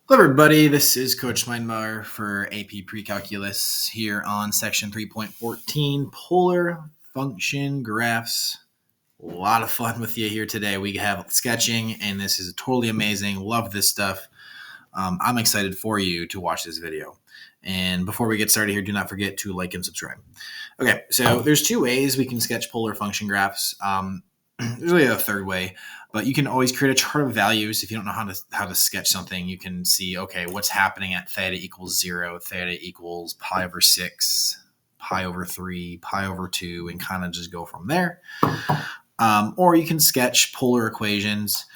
Hello, everybody. This is Coach Mindbar for AP Pre-Calculus here on section 3.14, polar function graphs. A lot of fun with you here today. We have sketching, and this is totally amazing. Love this stuff. I'm excited for you to watch this video. And before we get started here, do not forget to like and subscribe. Okay, so there's two ways we can sketch polar function graphs. There's really a third way, but you can always create a chart of values. If you don't know how to sketch something, you can see, okay, what's happening at theta equals 0, theta equals pi over 6, pi over 3, pi over 2, and kind of just go from there. Or you can sketch polar equations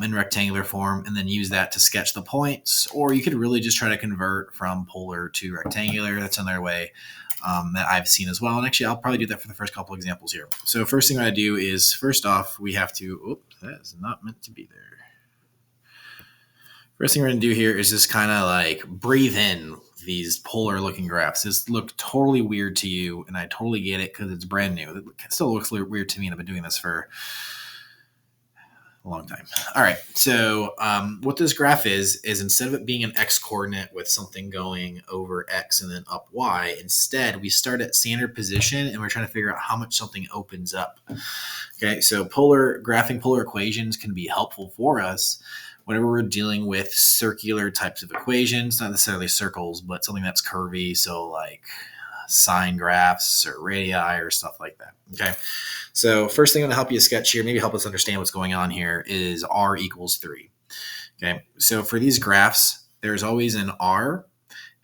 in rectangular form and then use that to sketch the points. Or you could really just try to convert from polar to rectangular. That's another way that I've seen as well. And actually, I'll probably do that for the first couple examples here. So first thing I do is, first off, we have to, oops, that is not meant to be there. First thing we're going to do here is just kind of like breathe in these polar looking graphs. This look totally weird to you, and I totally get it because it's brand new. It still looks weird to me, and I've been doing this for a long time. All right, so what this graph is instead of it being an x coordinate with something going over x and then up y, instead we start at standard position and we're trying to figure out how much something opens up. Okay, so graphing polar equations can be helpful for us whenever we're dealing with circular types of equations, not necessarily circles, but something that's curvy, so like sine graphs or radii or stuff like that. Okay, so first thing I'm going to help you sketch here, maybe help us understand what's going on here, is r equals 3. Okay, so for these graphs, there's always an r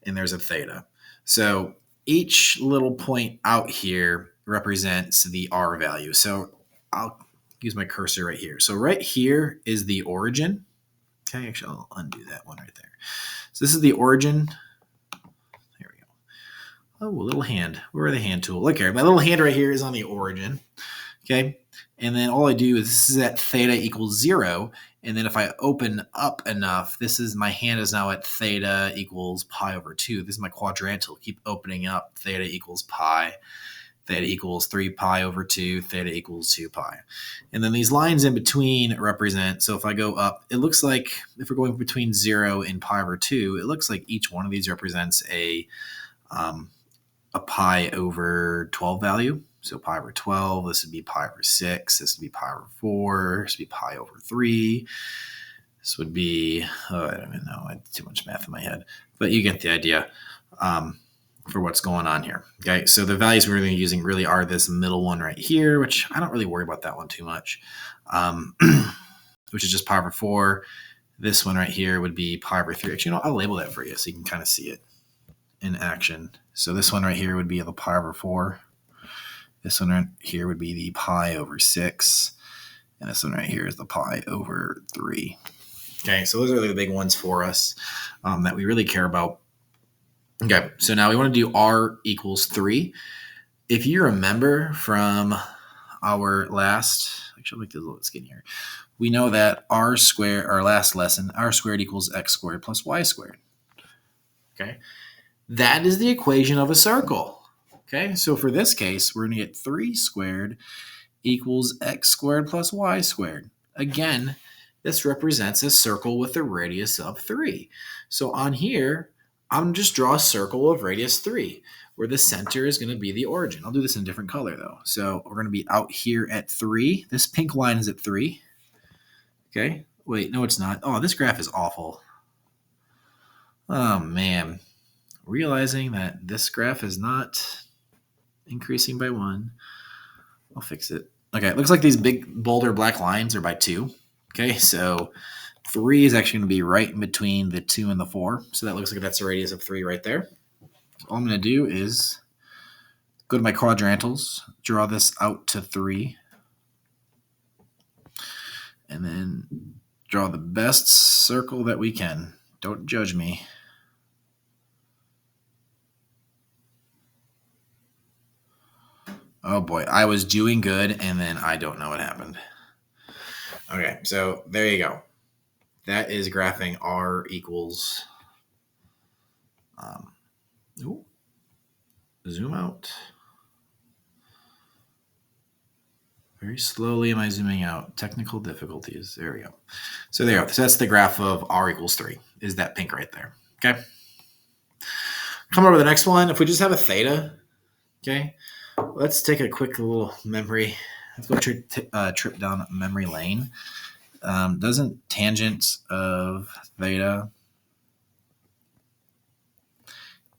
and there's a theta. So each little point out here represents the r value. So I'll use my cursor right here. So right here is the origin. Okay, actually, I'll undo that one right there. So this is the origin. There we go. Oh, a little hand. Where are the hand tool? Look here. My little hand right here is on the origin. Okay, and then all I do is this is at theta equals 0. And then if I open up enough, my hand is now at theta equals pi over 2. This is my quadrantal. Keep opening up. Theta equals pi. Theta equals 3 pi over 2, theta equals 2 pi. And then these lines in between represent, so if I go up, it looks like if we're going between 0 and pi over 2, it looks like each one of these represents a pi over 12 value. So pi over 12, this would be pi over 6, this would be pi over 4, this would be pi over 3. This would be, I don't even know, I had too much math in my head, but you get the idea. For what's going on here. Okay, so the values we're really using really are this middle one right here, which I don't really worry about that one too much, which is just pi over 4. This one right here would be pi over 3. Actually, I'll label that for you so you can kind of see it in action. So this one right here would be the pi over 4. This one right here would be the pi over 6. And this one right here is the pi over 3. Okay, so those are the big ones for us that we really care about. Okay, so now we want to do r equals 3. If you remember from our last, actually, I'll make this a little bit skinnier. We know that r squared, our last lesson, r squared equals x squared plus y squared. Okay, that is the equation of a circle. Okay, so for this case, we're going to get 3 squared equals x squared plus y squared. Again, this represents a circle with a radius of 3. So on here, I'm just draw a circle of radius 3, where the center is going to be the origin. I'll do this in a different color, though. So we're going to be out here at 3. This pink line is at 3. Okay. Wait, no, it's not. Oh, this graph is awful. Oh, man. Realizing that this graph is not increasing by 1. I'll fix it. Okay, it looks like these big bolder black lines are by 2. Okay, so 3 is actually going to be right in between the 2 and the 4. So that looks like that's a radius of 3 right there. So all I'm going to do is go to my quadrantals, draw this out to 3, and then draw the best circle that we can. Don't judge me. Oh boy, I was doing good, and then I don't know what happened. Okay, so there you go. That is graphing r equals, zoom out. Very slowly am I zooming out. Technical difficulties. There we go. So there you go. So that's the graph of r equals 3. is that pink right there. Okay. Come over to the next one. If we just have a theta, okay, let's take a quick little memory. Let's go trip down memory lane. Doesn't tangent of theta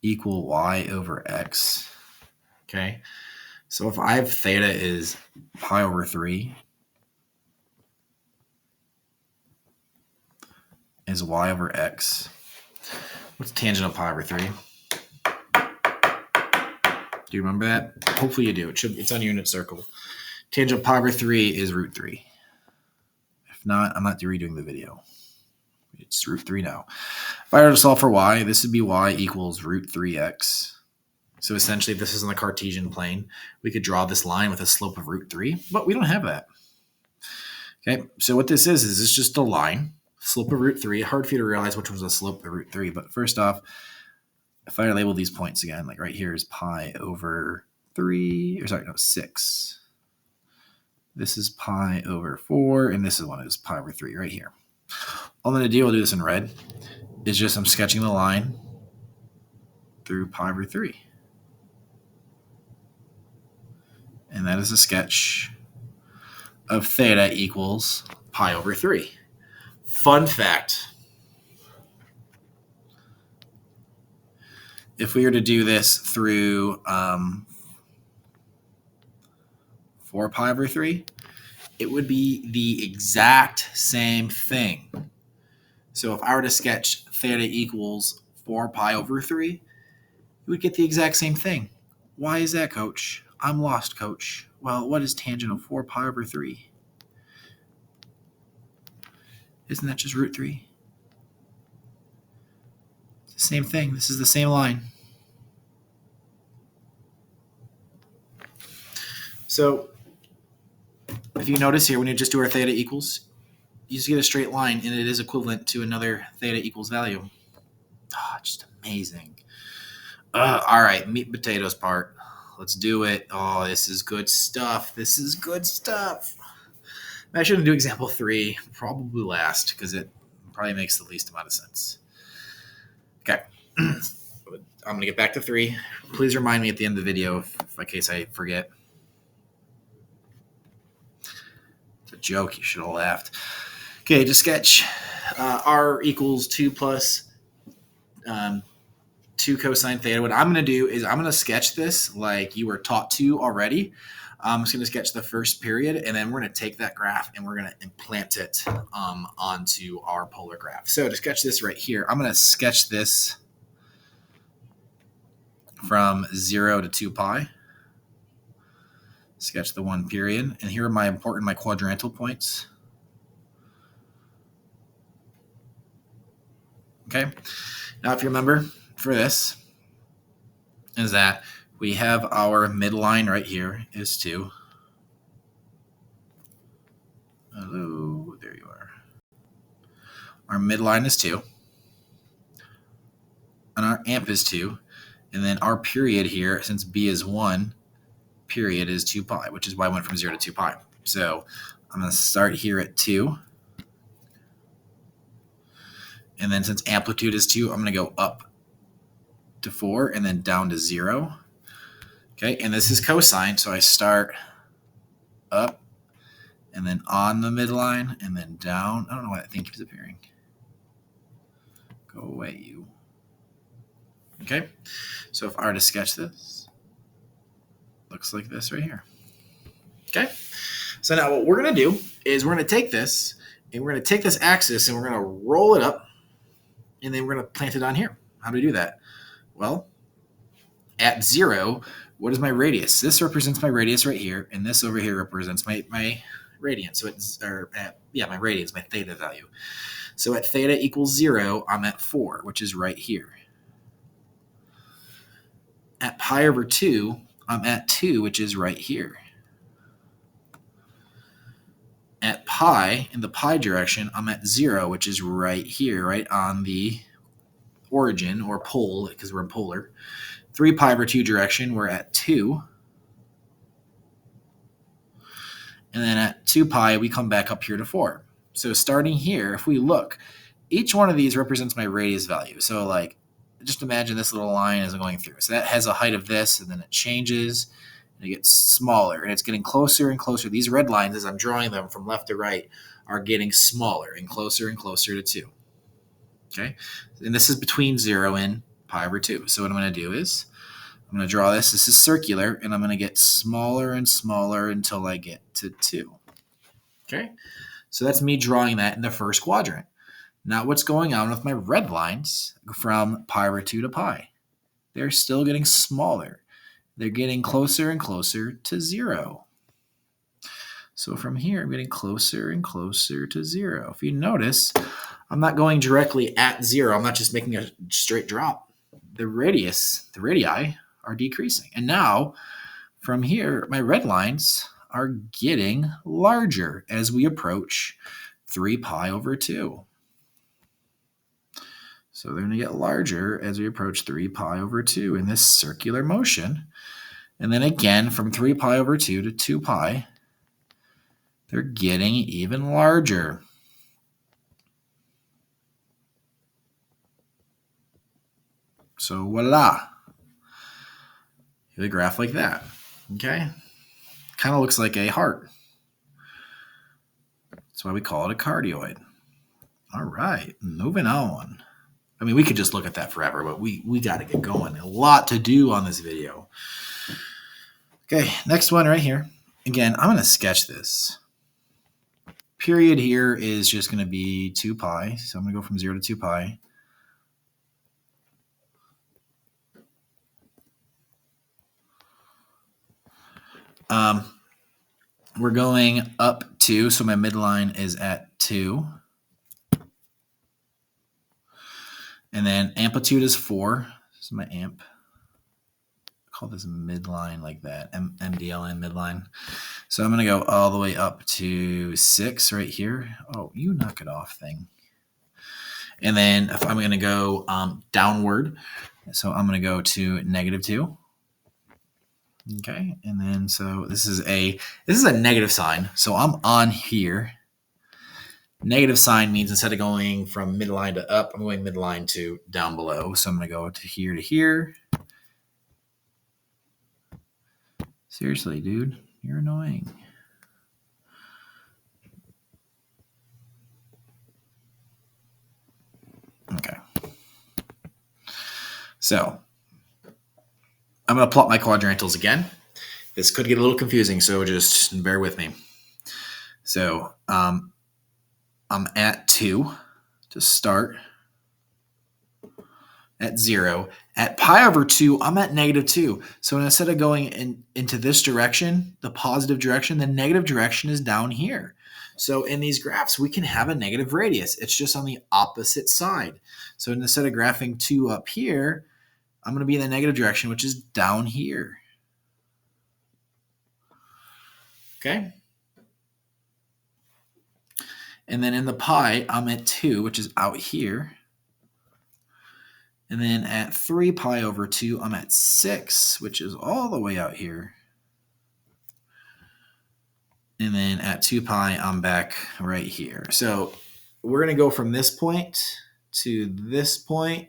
equal y over x? Okay. So if I have theta is pi over 3 is y over x. What's tangent of pi over 3? Do you remember that? Hopefully you do. It's on your unit circle. Tangent of pi over 3 is root 3. If not, I'm not redoing the video. It's root 3 now. If I were to solve for y, this would be y equals root 3x. So essentially, if this is on the Cartesian plane, we could draw this line with a slope of root 3, but we don't have that. Okay, so what this is it's just a line, slope of root 3. Hard for you to realize which one's the slope of root 3, but first off, if I label these points again, like right here is pi over 6. This is pi over 4, and this is one is pi over 3 right here. All I'm going to do, I'll do this in red, is just I'm sketching the line through pi over 3. And that is a sketch of theta equals pi over 3. Fun fact. If we were to do this through 4 pi over 3, it would be the exact same thing. So if I were to sketch theta equals 4 pi over 3, you would get the exact same thing. Why is that, coach? I'm lost, coach. Well, what is tangent of 4 pi over 3? Isn't that just root 3? It's the same thing. This is the same line. So if you notice here, when you just do our theta equals, you just get a straight line, and it is equivalent to another theta equals value. Oh, just amazing. All right, meat and potatoes part. Let's do it. Oh, this is good stuff. This is good stuff. I'm actually going to do example 3, probably last, because it probably makes the least amount of sense. Okay. I'm going to get back to 3. Please remind me at the end of the video if in case I forget. It's a joke. You should have laughed. Okay, to sketch r equals 2 plus 2 cosine theta. What I'm going to do is I'm going to sketch this like you were taught to already. I'm just going to sketch the first period, and then we're going to take that graph and we're going to implant it onto our polar graph. So to sketch this right here, I'm going to sketch this from 0 to 2 pi. Sketch the one period. And here are my quadrantal points. Okay. Now, if you remember for this, is that we have our midline right here is 2. Hello, there you are. Our midline is 2. And our amp is 2. And then our period here, since B is 1, period is 2 pi, which is why I went from 0 to 2 pi. So I'm going to start here at 2. And then since amplitude is 2, I'm going to go up to 4 and then down to 0. Okay, and this is cosine, so I start up and then on the midline and then down. I don't know why that thing keeps appearing. Go away, you. Okay, so if I were to sketch this, looks like this right here. Okay, so now what we're going to do is we're going to take this and we're going to take this axis and we're going to roll it up and then we're going to plant it on here. How do we do that? Well, at 0, what is my radius? This represents my radius right here, and this over here represents my radian. So it's my radius, my theta value. So at theta equals 0, I'm at 4, which is right here. At pi over 2, I'm at 2, which is right here. At pi, in the pi direction, I'm at 0, which is right here, right on the origin or pole, because we're in polar. 3 pi over 2 direction, we're at 2. And then at 2 pi, we come back up here to 4. So starting here, if we look, each one of these represents my radius value. So like, just imagine this little line is going through. So that has a height of this, and then it changes, and it gets smaller, and it's getting closer and closer. These red lines, as I'm drawing them from left to right, are getting smaller and closer to 2. Okay, and this is between 0 and pi over 2. So what I'm going to do is I'm going to draw this. This is circular, and I'm going to get smaller and smaller until I get to 2. Okay, so that's me drawing that in the first quadrant. Now what's going on with my red lines from pi over 2 to pi? They're still getting smaller. They're getting closer and closer to 0. So from here, I'm getting closer and closer to 0. If you notice, I'm not going directly at 0. I'm not just making a straight drop. The radii are decreasing. And now, from here, my red lines are getting larger as we approach 3 pi over 2. So they're going to get larger as we approach 3 pi over 2 in this circular motion. And then again, from 3 pi over 2 to 2 pi, they're getting even larger. So voila. You have a graph like that. Okay? Kind of looks like a heart. That's why we call it a cardioid. All right, moving on. I mean, we could just look at that forever, but we got to get going. A lot to do on this video. Okay, next one right here. Again, I'm going to sketch this. Period here is just going to be 2 pi. So I'm going to go from 0 to 2 pi. We're going up 2, so my midline is at 2. And then amplitude is 4. This is my amp. I call this midline like that, MDLN midline. So I'm going to go all the way up to 6 right here. Oh, you knock it off thing. And then if I'm going to go downward, so I'm going to go to -2. Okay, and then so this is a negative sign. So I'm on here. Negative sign means instead of going from midline to up, I'm going midline to down below. So I'm going to go to here. Seriously, dude, you're annoying. Okay. So I'm going to plot my quadrantals again. This could get a little confusing, so just bear with me. So I'm at 2 to start. At 0. At pi over 2, I'm at -2. So instead of going into this direction, the positive direction, the negative direction is down here. So in these graphs, we can have a negative radius. It's just on the opposite side. So instead of graphing 2 up here, I'm going to be in the negative direction, which is down here. Okay? And then in the pi, I'm at 2, which is out here. And then at 3 pi over 2, I'm at 6, which is all the way out here. And then at 2 pi, I'm back right here. So we're going to go from this point to this point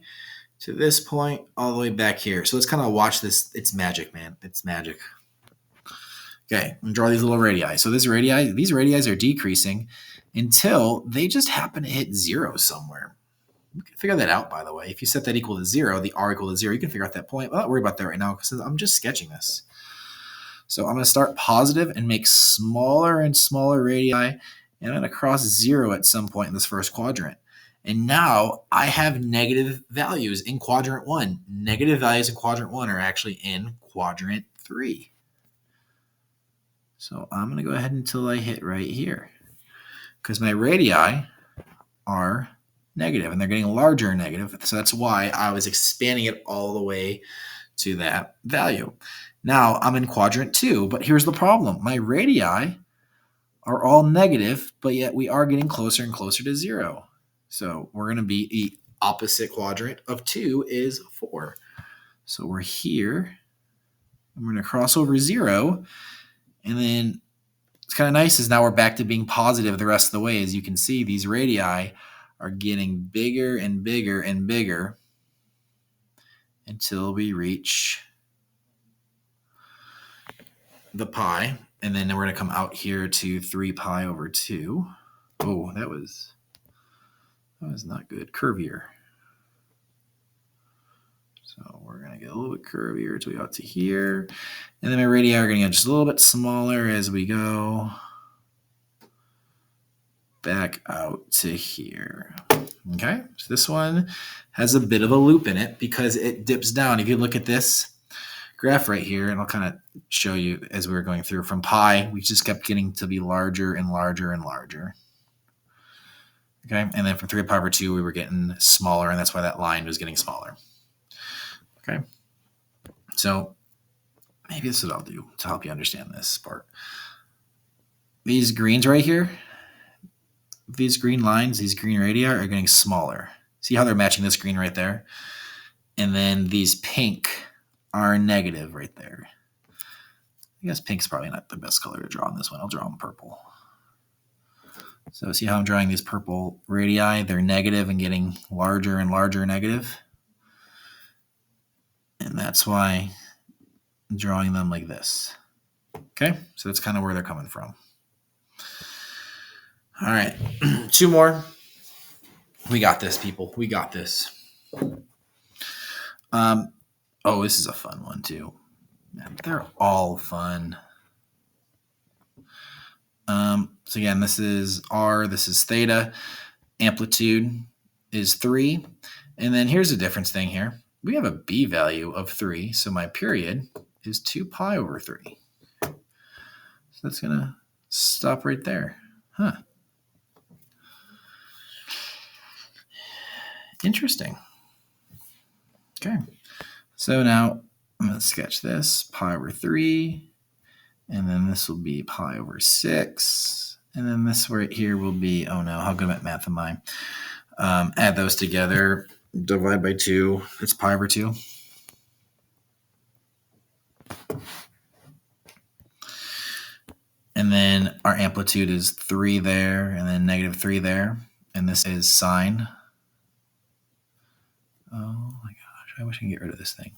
to this point all the way back here. So let's kind of watch this. It's magic, man. It's magic. Okay, I'm going to draw these little radii. So these radii are decreasing until they just happen to hit 0 somewhere. You can figure that out, by the way. If you set that equal to 0, the r equal to 0, you can figure out that point. Well, don't worry about that right now because I'm just sketching this. So I'm going to start positive and make smaller and smaller radii, and I'm going to cross 0 at some point in this first quadrant. And now I have negative values in quadrant 1. Negative values in quadrant 1 are actually in quadrant 3. So I'm going to go ahead until I hit right here because my radii are negative, and they're getting larger and negative. So that's why I was expanding it all the way to that value. Now I'm in quadrant 2, but here's the problem. My radii are all negative, but yet we are getting closer and closer to 0. So we're going to be the opposite quadrant of 2 is 4. So we're here. I'm going to cross over 0. And then it's kind of nice is now we're back to being positive the rest of the way. As you can see, these radii are getting bigger and bigger and bigger until we reach the pi. And then we're going to come out here to 3 pi over 2. Oh, that was not good. Curvier. So we're going to get a little bit curvier until we go out to here. And then my radii are going to get just a little bit smaller as we go back out to here. Okay, so this one has a bit of a loop in it because it dips down. If you look at this graph right here, and I'll kind of show you as we were going through from pi, we just kept getting to be larger and larger and larger. Okay, and then from 3 pi over 2, we were getting smaller, and that's why that line was getting smaller. Okay, so maybe this is what I'll do to help you understand this part. These greens right here, these green lines, these green radii are getting smaller. See how they're matching this green right there? And then these pink are negative right there. I guess pink's probably not the best color to draw on this one. I'll draw them purple. So see how I'm drawing these purple radii? They're negative and getting larger and larger negative. And that's why I'm drawing them like this. Okay, so that's kind of where they're coming from. All right, 2 more. We got this, people. We got this. Oh, this is a fun one too. Man, they're all fun. So again, this is R, this is theta. Amplitude is 3. And then here's a difference thing here. We have a B value of 3, so my period is 2 pi over 3. So that's going to stop right there. Huh. Interesting. Okay. So now I'm going to sketch this, pi over 3, and then this will be pi over 6. And then this right here will be, oh no, how good at math am I? Add those together, divide by 2, it's pi over 2. And then our amplitude is 3 there, and then negative 3 there. And this is sine. Oh my gosh, I wish I could get rid of this thing.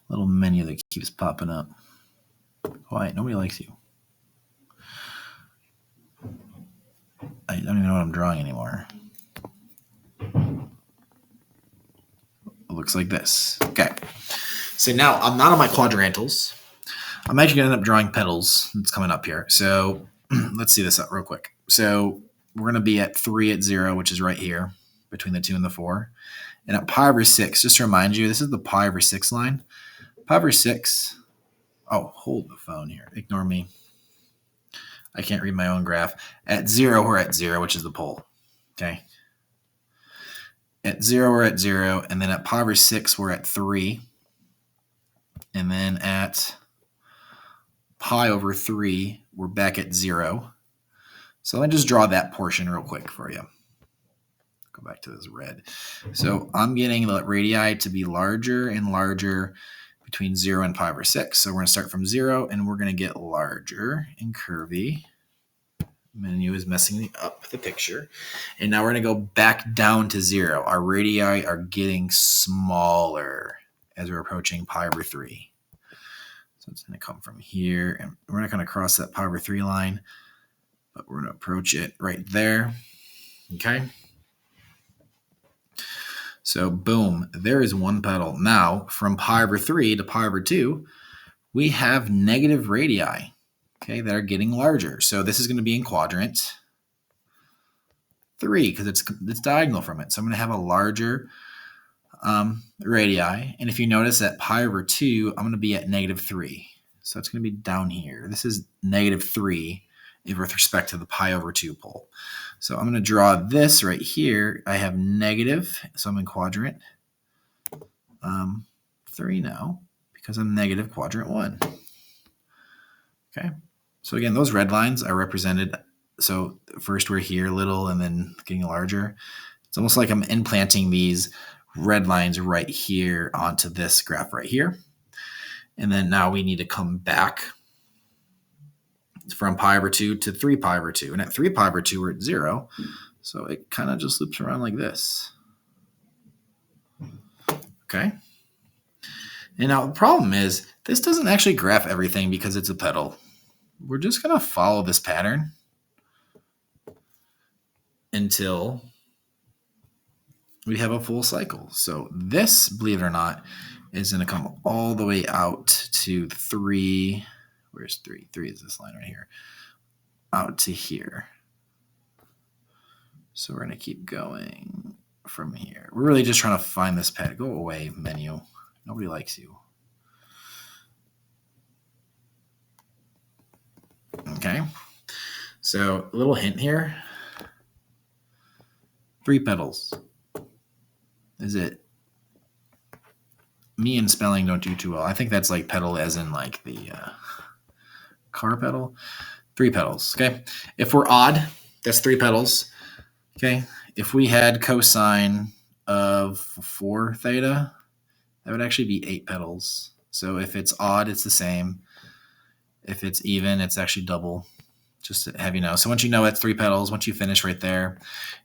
Little menu that keeps popping up. Quiet, nobody likes you. I don't even know what I'm drawing anymore. It looks like this. Okay. So now I'm not on my quadrantals. I'm actually going to end up drawing petals. It's coming up here. So let's see this out real quick. So we're going to be at 3 at 0, which is right here between the 2 and the 4. And at pi over 6, just to remind you, this is the pi over 6 line. Pi over 6. Oh, hold the phone here. Ignore me. I can't read my own graph. At 0, we're at 0, which is the pole. Okay. At 0, we're at 0. And then at pi over 6, we're at 3. And then at pi over 3, we're back at 0. So let me just draw that portion real quick for you. Go back to this red. So I'm getting the radii to be larger and larger between 0 and pi over 6. So we're going to start from 0, and we're going to get larger and curvy. Menu is messing up the picture. And now we're going to go back down to 0. Our radii are getting smaller as we're approaching pi over 3. So it's going to come from here, and we're not going to cross that pi over 3 line, but we're going to approach it right there. Okay. So boom, there is one petal. Now from pi over 3 to pi over 2, we have negative radii, okay, that are getting larger. So this is going to be in quadrant 3 because it's diagonal from it. So I'm going to have a larger radii. And if you notice at pi over 2, I'm going to be at negative 3. So it's going to be down here. This is negative 3 with respect to the pi over 2 pole. So I'm going to draw this right here. I have negative, so I'm in quadrant 3 now because I'm negative quadrant 1. Okay. So again, those red lines are represented. So first we're here little and then getting larger. It's almost like I'm implanting these red lines right here onto this graph right here. And then now we need to come back from pi over 2 to 3 pi over 2. And at 3 pi over 2, we're at 0. So it kind of just loops around like this. Okay. And now the problem is this doesn't actually graph everything because it's a pedal. We're just going to follow this pattern until we have a full cycle. So this, believe it or not, is going to come all the way out to 3. Where's 3? 3 is this line right here. Out to here. So we're going to keep going from here. We're really just trying to find this pattern. Go away, menu. Nobody likes you. Okay. So a little hint here. 3 pedals. Is it? Me and spelling don't do too well. I think that's like pedal as in like the car pedal. 3 pedals. Okay. If we're odd, that's 3 pedals. Okay. If we had cosine of 4 theta, that would actually be 8 pedals. So if it's odd, it's the same. If it's even, it's actually double. Just to have you know. So once you know it's 3 pedals, once you finish right there,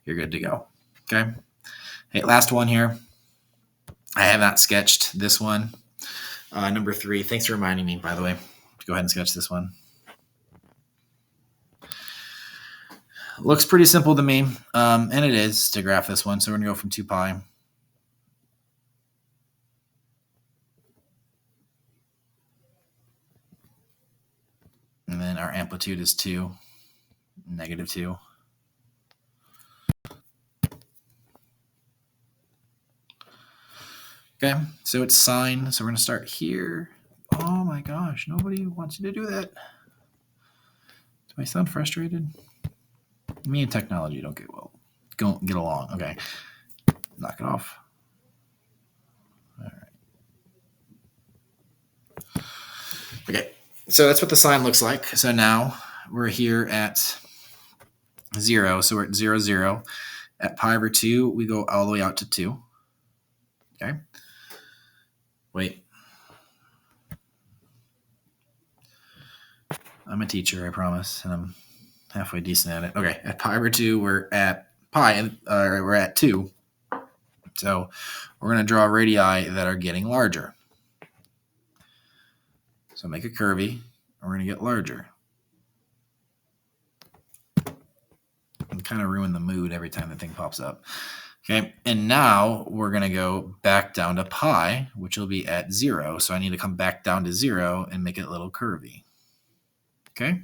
you're good to go. Okay. Hey, last one here. I have not sketched this one. Number 3. Thanks for reminding me, by the way. Go ahead and sketch this one. Looks pretty simple to me, and it is to graph this one. So we're going to go from 2 pi. And then our amplitude is 2, negative 2. Okay, so it's sine. So we're going to start here. Oh my gosh, nobody wants you to do that. Do I sound frustrated? Me and technology don't get along. Okay, knock it off. All right. Okay, so that's what the sine looks like. So now we're here at 0. So we're at 0, 0. At pi over 2, we go all the way out to 2. Okay. Wait. I'm a teacher, I promise, and I'm halfway decent at it. Okay, at pi over 2, we're at pi, we're at 2. So we're going to draw radii that are getting larger. So make a curvy, and we're going to get larger. And kind of ruin the mood every time the thing pops up. Okay, and now we're going to go back down to pi, which will be at 0. So I need to come back down to 0 and make it a little curvy. Okay.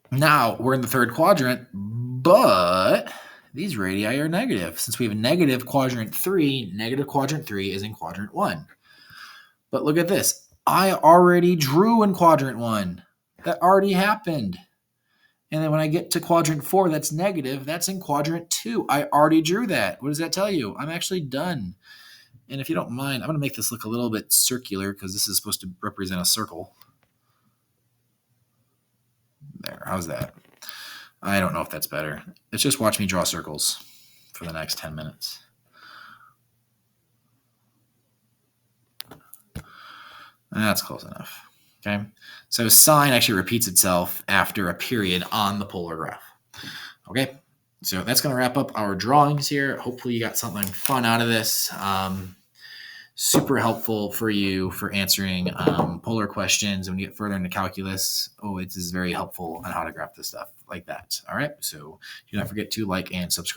Now we're in the third quadrant, but these radii are negative. Since we have a negative quadrant 3 is in quadrant 1. But look at this. I already drew in quadrant 1. That already happened. And then when I get to quadrant 4, that's negative. That's in quadrant 2. I already drew that. What does that tell you? I'm actually done. And if you don't mind, I'm going to make this look a little bit circular because this is supposed to represent a circle. There. How's that? I don't know if that's better. It's just watch me draw circles for the next 10 minutes. That's close enough. Okay. So sine actually repeats itself after a period on the polar graph. Okay. So that's going to wrap up our drawings here. Hopefully you got something fun out of this. Super helpful for you for answering polar questions when you get further into calculus. Oh, it is very helpful on how to graph this stuff like that. All right. So do not forget to like and subscribe.